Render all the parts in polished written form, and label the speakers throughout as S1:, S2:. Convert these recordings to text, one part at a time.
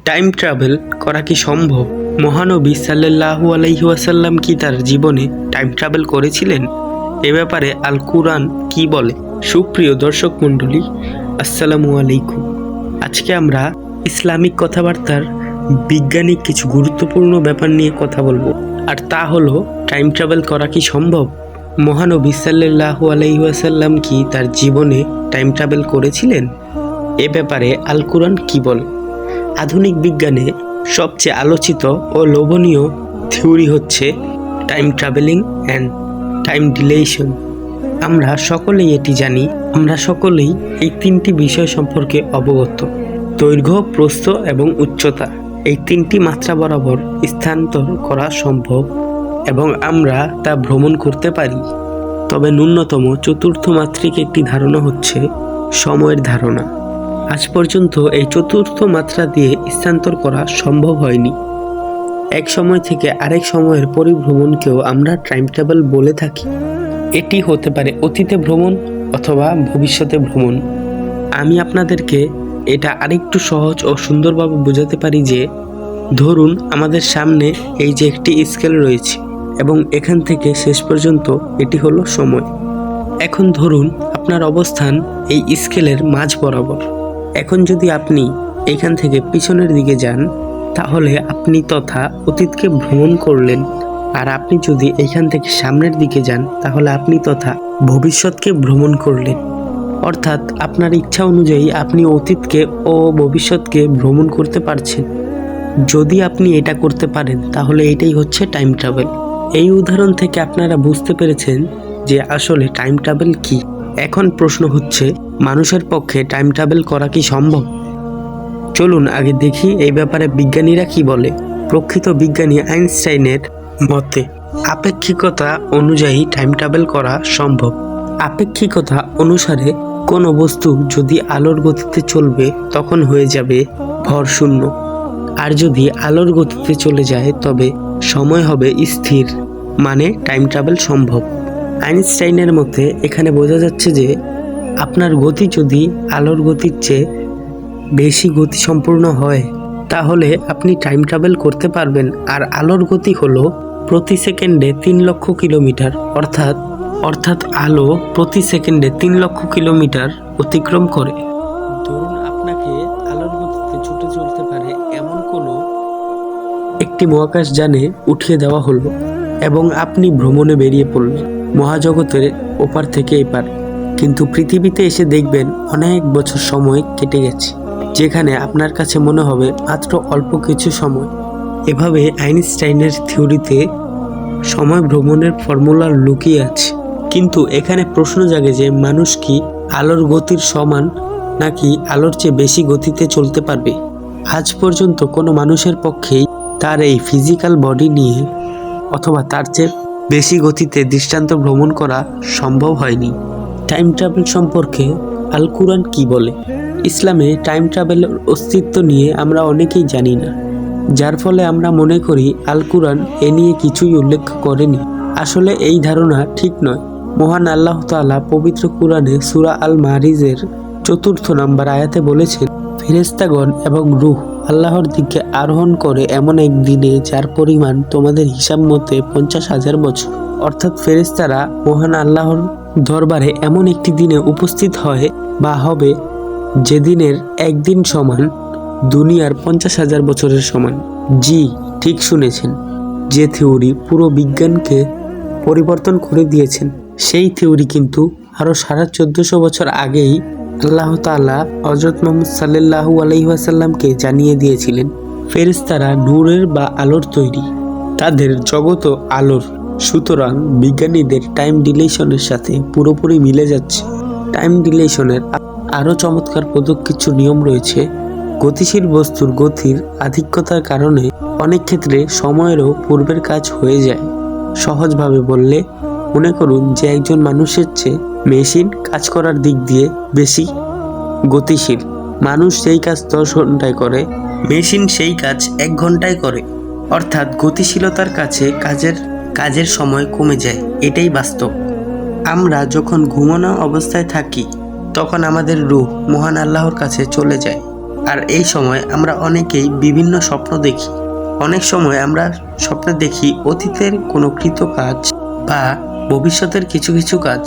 S1: Time travel করা কি সম্ভব? মহানবী সাল্লাল্লাহু আলাইহি ওয়াসাল্লাম কি তার জীবনে টাইম ট্রাভেল করেছিলেন? এ ব্যাপারে আল কুরআন কি বলে? সুপ্রিয় দর্শক মণ্ডলী, আসসালামু আলাইকুম। আজকে আমরা ইসলামিক কথাবার্তার বিজ্ঞানিক কিছু গুরুত্বপূর্ণ ব্যাপার নিয়ে কথা বলবো, আর তা হলো টাইম ট্রাভেল করা কি সম্ভব? মহানবী সাল্লাল্লাহু আলাইহি ওয়াসাল্লাম কি তার জীবনে টাইম ট্রাভেল করেছিলেন? এ ব্যাপারে আল কুরআন কি বলে? আধুনিক বিজ্ঞানে সবচেয়ে আলোচিত ও লোভনীয় থিওরি হচ্ছে time travelling and time deletion. আমরা সকলেই এটি জানি। আমরা সকলেই এই তিনটি বিষয় সম্পর্কে অবগত। দৈর্ঘ্য, প্রস্থ এবং উচ্চতা, এই তিনটি মাত্রা বরাবর স্থানান্তর করা সম্ভব এবং আমরা তা ভ্রমণ করতে পারি। তবে ন্যূনতম চতুর্থ মাত্রিক একটি ধারণা হচ্ছে সময়ের ধারণা। আজ পর্যন্ত এই চতুর্থ মাত্রা দিয়ে স্থানান্তর করা সম্ভব হয়নি। এক সময় থেকে আরেক সময়ের পরিভ্রমণকেও আমরা টাইম ট্রাভেল বলে থাকি। এটি হতে পারে অতীতে ভ্রমণ অথবা ভবিষ্যতে ভ্রমণ। আমি আপনাদেরকে এটা আরেকটু সহজ ও সুন্দরভাবে বোঝাতে পারি যে, ধরুন আমাদের সামনে এই যে একটি স্কেল রয়েছে এবং এখান থেকে শেষ পর্যন্ত এটি হলো সময়। এখন ধরুন আপনার অবস্থান এই স্কেলের মাঝ বরাবর। এখন যদি আপনি এখান থেকে পিছনের দিকে যান, তাহলে আপনি তথা অতীতকে ভ্রমণ করলেন। আর আপনি যদি এখান থেকে সামনের দিকে যান, তাহলে আপনি তথা ভবিষ্যৎকে ভ্রমণ করলেন। অর্থাৎ আপনার ইচ্ছা অনুযায়ী আপনি অতীতকে ও ভবিষ্যৎকে ভ্রমণ করতে পারছেন। যদি আপনি এটা করতে পারেন, তাহলে এটাই হচ্ছে টাইম ট্রাভেল। এই উদাহরণ থেকে আপনারা বুঝতে পেরেছেন যে আসলে টাইম ট্রাভেল কি। এখন প্রশ্ন হচ্ছে, মানুষের পক্ষে টাইম ট্রাভেল করা কি সম্ভব? চলুন আগে দেখি এই ব্যাপারে বিজ্ঞানীরা কি বলে। প্রকৃত বিজ্ঞানী আইনস্টাইনের মতে আপেক্ষিকতা অনুযায়ী টাইম ট্রাভেল করা সম্ভব। আপেক্ষিকতা অনুসারে কোনো বস্তু যদি আলোর গতিতে চলবে, তখন হয়ে যাবে ভর শূন্য। আর যদি আলোর গতিতে চলে যায়, তবে সময় হবে স্থির, মানে টাইম ট্রাভেল সম্ভব। আইনস্টাইনের মতে এখানে বোঝা যাচ্ছে যে আপনার গতি যদি আলোর গতির চেয়ে বেশি গতিসম্পন্ন হয়, তাহলে আপনি টাইম ট্রাভেল করতে পারবেন। আর আলোর গতি হলো প্রতি সেকেন্ডে 3 লক্ষ কিলোমিটার। অর্থাৎ আলো প্রতি সেকেন্ডে 3 লক্ষ কিলোমিটার অতিক্রম করে। ধরুন আপনাকে আলোর গতিতে ছুটে চলতে পারে এমন কোনো একটি মহাকাশযানে উঠিয়ে দেওয়া হলো এবং আপনি ভ্রমণে বেরিয়ে পড়লেন মহাজগতের ওপার থেকে এপার। কিন্তু পৃথিবীতে এসে দেখবেন অনেক বছর সময় কেটে গেছে, যেখানে আপনার কাছে মনে হবে মাত্র অল্প কিছু সময়। এভাবে আইনস্টাইনের থিওরিতে সময় ভ্রমণের ফর্মুলা লুকিয়ে আছে। কিন্তু এখানে প্রশ্ন জাগে যে, মানুষ কি আলোর গতির সমান নাকি আলোর চেয়ে বেশি গতিতে চলতে পারবে? আজ পর্যন্ত কোনো মানুষের পক্ষেই তার এই ফিজিক্যাল বডি নিয়ে অথবা তার চেয়ে বেশি গতিতে দৃষ্টান্ত ভ্রমণ করা সম্ভব হয়নি। টাইম ট্রাভেল সম্পর্কে আল কুরআন কি বলে? ইসলামে টাইম ট্রাভেলের অস্তিত্ব নিয়ে আমরা অনেকেই জানি না, যার ফলে আমরা মনে করি আল কুরআন এ নিয়ে কিছুই উল্লেখ করেনি। আসলে এই ধারণা ঠিক নয়। মহান আল্লাহ তাআলা পবিত্র কুরআনে সূরা আল মারিজের 4 নম্বর আয়াতে বলেছেন, ফেরেশতাগণ এবং রূহ আল্লাহর দিকে আরোহণ করে এমন এক দিনে যার পরিমাণ তোমাদের হিসাব মতে 50,000 বছর। অর্থাৎ ফেরেশতারা মহান আল্লাহর দরবারে এমন একটি দিনে উপস্থিত হয় বা হবে, যে দিনের একদিন সমান দুনিয়ার 50,000 বছরের সমান। জি, ঠিক শুনেছেন। যে থিওরি পুরো বিজ্ঞানকে পরিবর্তন করে দিয়েছেন, সেই থিওরি কিন্তু আরও 1450 বছর আগেই আল্লাহ তাআলা হযরত মুহাম্মদ সাল্লাল্লাহু আলাইহি ওয়াসাল্লামকে জানিয়ে দিয়েছিলেন। ফেরেশতারা নূরের বা আলোর তৈরি, তাদের জগৎও আলোর। সুতরাং বিজ্ঞানীদের টাইম ডিলেশনের সাথে পুরোপুরি মিলে যাচ্ছে। টাইম ডিলেশনের আরও চমৎকারপ্রদ কিছু নিয়ম রয়েছে। গতিশীল বস্তুর গতির আধিক্যতার কারণে অনেক ক্ষেত্রে সময়েরও পূর্বের কাজ হয়ে যায়। সহজভাবে বললে, মনে করুন যে একজন মানুষের চেয়ে মেশিন কাজ করার দিক দিয়ে বেশি গতিশীল। মানুষ সেই কাজ 10 ঘন্টায় করে, মেশিন সেই কাজ 1 ঘন্টায় করে। অর্থাৎ গতিশীলতার কাছে কাজের সময় কমে যায়। এটাই বাস্তব। আমরা যখন ঘুমানো অবস্থায় থাকি, তখন আমাদের রূহ মহান আল্লাহর কাছে চলে যায়। আর এই সময় আমরা অনেকেই বিভিন্ন স্বপ্ন দেখি। অনেক সময় আমরা স্বপ্নে দেখি অতীতের কোনো কৃত কাজ বা ভবিষ্যতের কিছু কিছু কাজ।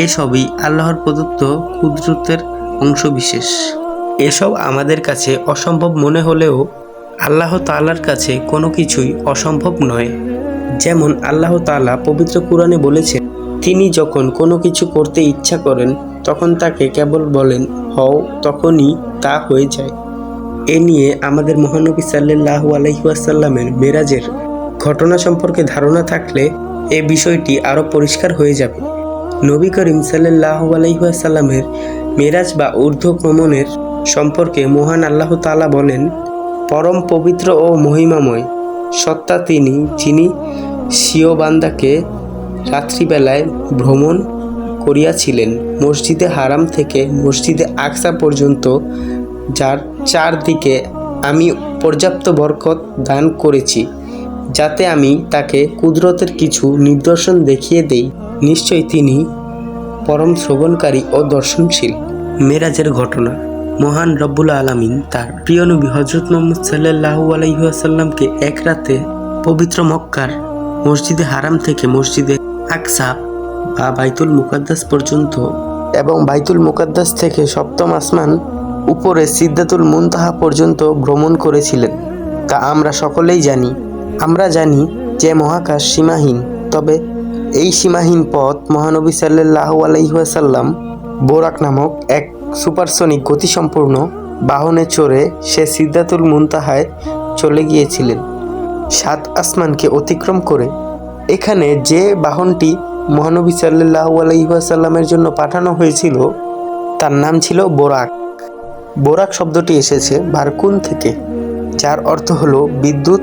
S1: এসবই আল্লাহর প্রদত্ত কুদরতের অংশবিশেষ। এসব আমাদের কাছে অসম্ভব মনে হলেও আল্লাহ তাআলার কাছে কোনো কিছুই অসম্ভব নয়। যেমন আল্লাহ তাআলা পবিত্র কুরআনে বলেছেন, তিনি যখন কোনো কিছু করতে ইচ্ছা করেন তখন তাকে কেবল বলেন হও, তখনই তা হয়ে যায়। এ নিয়ে আমাদের মহানবী সাল্লাল্লাহু আলাইহি ওয়াসাল্লামের মেরাজের ঘটনা সম্পর্কে ধারণা থাকলে এ বিষয়টি আরও পরিষ্কার হয়ে যাবে। নবী করিম সাল্লাল্লাহু আলাইহি ওয়াসাল্লামের মেরাজ বা ঊর্ধ্বগমনের সম্পর্কে মহান আল্লাহ তাআলা বলেন, পরম পবিত্র ও মহিমাময় সত্তা তিনি, যিনি স্বীয় বান্দাকে রাত্রিবেলায় ভ্রমণ করিয়াছিলেন মসজিদে হারাম থেকে মসজিদে আকসা পর্যন্ত, যার চারদিকে আমি পর্যাপ্ত বরকত দান করেছি, যাতে আমি তাকে কুদরতের কিছু নিদর্শন দেখিয়ে দেই। নিশ্চয়ই তিনি পরম শ্রবণকারী ও দর্শনশীল। মেরাজের ঘটনা। মহান রব্বুল আলামিন তার প্রিয় নবী হযরত মুহাম্মদ সাল্লাল্লাহু আলাইহি ওয়াসাল্লামকে এক রাতে পবিত্র মক্কার মসজিদে হারাম থেকে মসজিদে আকসা বা বাইতুল মুকাদ্দাস পর্যন্ত এবং বাইতুল মুকাদ্দাস থেকে সপ্তম আসমান উপরে সিদরাতুল মুনতাহা পর্যন্ত ভ্রমণ করেছিলেন। তা আমরা সকলেই জানি। আমরা জানি যে মহাকাশ সীমাহীন, তবে এই সীমাহীন পথ মহানবী সাল্লাল্লাহু আলাইহি ওয়াসাল্লাম বোরাক নামক এক সুপারসনিক গতিসম্পন্ন বাহনে চড়ে সে সিদরাতুল মুনতাহায় চলে গিয়েছিলেন 7 আসমানকে অতিক্রম করে। এখানে যে বাহনটি মহানবী সাল্লাল্লাহু আলাইহি ওয়াসাল্লামের জন্য পাঠানো হয়েছিল তার নাম ছিল বোরাক। বোরাক শব্দটি এসেছে বারকুন থেকে, যার অর্থ হলো বিদ্যুৎ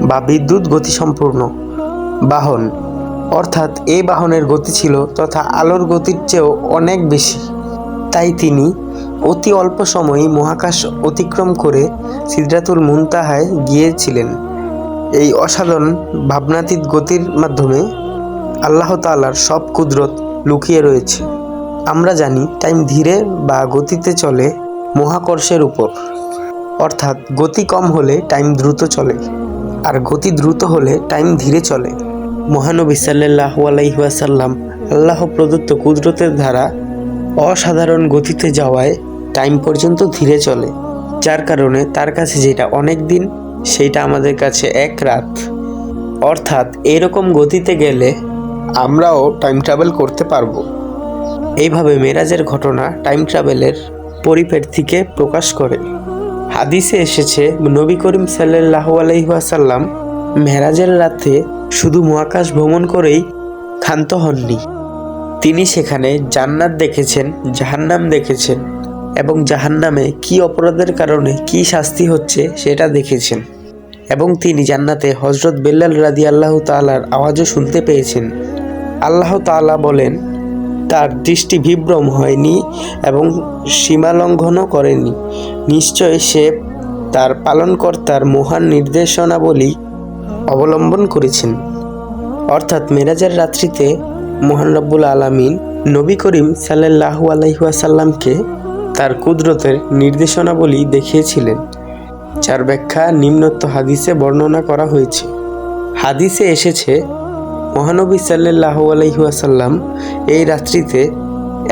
S1: বা বিদ্যুৎ গতিসম্পন্ন বাহন। অর্থাৎ এই বাহনের গতি ছিল তথা আলোর গতির চেয়েও অনেক বেশি। তাই তিনি অতি অল্প সময়েই মহাকাশ অতিক্রম করে সিদরাতুল মুনতাহায় গিয়েছিলেন। এই অসাধারণ ভাবনাতীত গতির মাধ্যমে আল্লাহ তাআলার সব কুদরত লুকিয়ে রয়েছে। আমরা জানি টাইম ধীরে বা গতিতে চলে মহাকর্ষের উপর, অর্থাৎ গতি কম হলে টাইম দ্রুত চলে আর গতি দ্রুত হলে টাইম ধীরে চলে। মহানবী সাল্লাল্লাহু আলাইহি ওয়াসাল্লাম আল্লাহ প্রদত্ত কুদরতের দ্বারা অসাধারণ গতিতে যাওয়ায় টাইম পর্যন্ত ধীরে চলে, যার কারণে তার কাছে যেটা অনেক দিন সেইটা আমাদের কাছে এক রাত। অর্থাৎ এরকম গতিতে গেলে আমরাও টাইম ট্রাভেল করতে পারবো। এইভাবে মেরাজের ঘটনা টাইম ট্রাভেলের পরিপ্রেক্ষিতে প্রকাশ করে। হাদিসে এসেছে নবী করিম সাল্লাল্লাহু আলাইহি ওয়াসাল্লাম মেরাজের রাতে শুধু মহাকাশ ভ্রমণ করেই ক্ষান্ত হননি। তিনি সেখানে জান্নাত দেখেছেন, জাহান্নাম দেখেছেন এবং জাহান্নামে কি অপরাধের কারণে কি শাস্তি হচ্ছে সেটা দেখেছেন। এবং তিনি জান্নাতে হযরত বেলাল রাদিয়াল্লাহু তাআলার আওয়াজও শুনতে পেয়েছেন। আল্লাহ তাআলা বলেন, তার দৃষ্টি বিভ্রম হয়নি এবং সীমালঙ্ঘনও করেনি। নিশ্চয় সে তার পালনকর্তার মহান নির্দেশনাবলী অবলম্বন করেছেন। অর্থাৎ মেরাজের রাত্রিতে মহান রব্বুল আলামিন নবী করিম সাল্লাল্লাহু আলাইহি ওয়াসাল্লামকে তার কুদরতের নির্দেশনাবলী দেখিয়েছিলেন, যার ব্যাখ্যা নিম্নোক্ত হাদিসে বর্ণনা করা হয়েছে। হাদিসে এসেছে মহানবী সাল্লাল্লাহু আলাইহি ওয়াসাল্লাম এই রাত্রিতে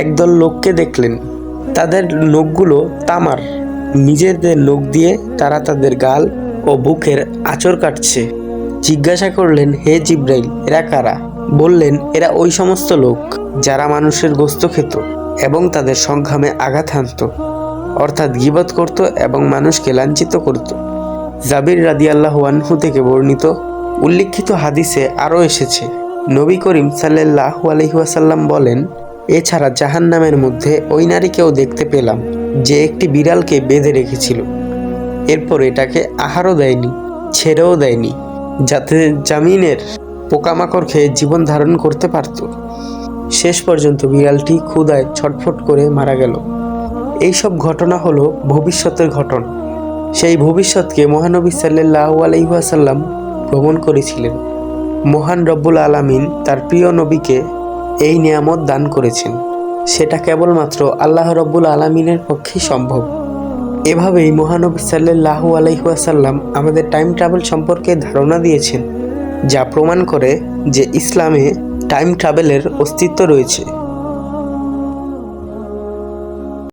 S1: একদল লোককে দেখলেন। তাদের নখগুলো তামার। নিজেদের নখ দিয়ে তারা তাদের গাল ও বুকের আঁচড় কাটছে। জিজ্ঞাসা করলেন, হে জিব্রাইল, এরা কারা? বললেন, এরা ওই সমস্ত লোক যারা মানুষের গোশত খেত এবং তাদের সংগ্রামে আঘাত হানত, অর্থাৎ গীবত করত এবং মানুষকে লাঞ্ছিত করত। জাবির রাদিয়াল্লাহু আনহু থেকে বর্ণিত উল্লিখিত হাদিসে আরও এসেছে, নবী করিম সাল্লাল্লাহু আলাইহি ওয়াসাল্লাম বলেন, এছাড়া জাহান্নামের মধ্যে ওই নারীকেও দেখতে পেলাম যে একটি বিড়ালকে বেঁধে রেখেছিল। এরপর এটাকে আহারও দেয়নি, ছেড়েও দেয়নি, যাতে জামিনের পোকামাকড় খেয়ে জীবন ধারণ করতে পারত। শেষ পর্যন্ত বিড়ালটি ক্ষুধায় ছটফট করে মারা গেল। এইসব ঘটনা হলো ভবিষ্যতের ঘটনা। সেই ভবিষ্যৎকে মহানবী সাল্লাল্লাহু আলাইহি ওয়াসাল্লাম ভ্রমণ করেছিলেন। মহান রব্বুল আলামিন তার প্রিয় নবীকে এই নিয়ামত দান করেছেন। সেটা কেবলমাত্র আল্লাহ রব্বুল আলামিনের পক্ষেই সম্ভব। এভাবেই মহানবী সাল্লাল্লাহু আলাইহি ওয়াসাল্লাম আমাদের টাইম ট্রাভেল সম্পর্কে ধারণা দিয়েছেন, যা প্রমাণ করে যে ইসলামে টাইম ট্রাভেলের অস্তিত্ব রয়েছে।